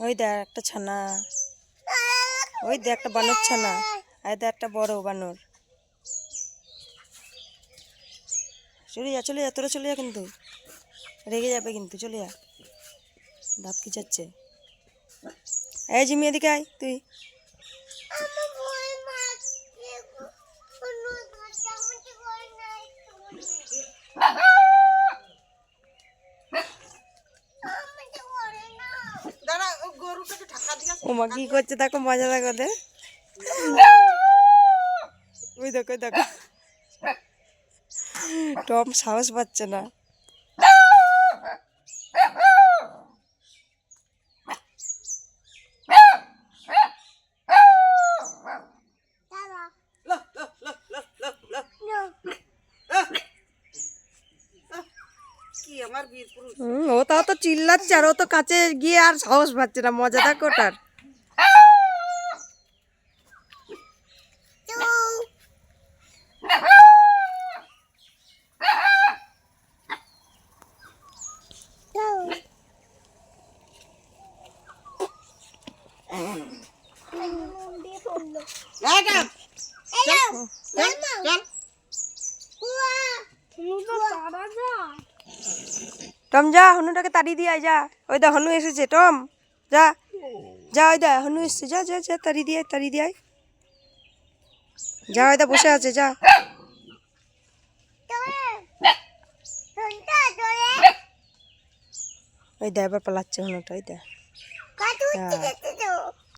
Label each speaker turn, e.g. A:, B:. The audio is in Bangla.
A: ওই দেখ একটা ছানা, ওই দেখ একটা বানর ছানা, আর দেখ একটা বড় বানর। চলে যা তোরা চলে যা, কিন্তু রেগে যাবে, কিন্তু চলে যা, দাঁত কি যাচ্ছে। এই জিমি এদিকে আয় তুই। ওমা কি করছে দেখো, মজা দেখো দে। ওই দেখো দেখো, টম সাহস পাচ্ছে না। ও তাও তো চিল্লাচ্ছে, আর ও তো কাছে গিয়ে আর সাহস পাচ্ছে না, মজা দেখো ওটার। টম যা, হনুটাকে তাড়িয়ে দিয়ে আয়, যা। ওই দা হনু এসেছে, টম যা যা, ওই দা হনু এসেছে, যা যা যা, তাড়িয়ে দিয়ে আয় যা। ওই দা বসে আছে, যা। ওই দা এবার পালাচ্ছে হনুটা, ওই দা।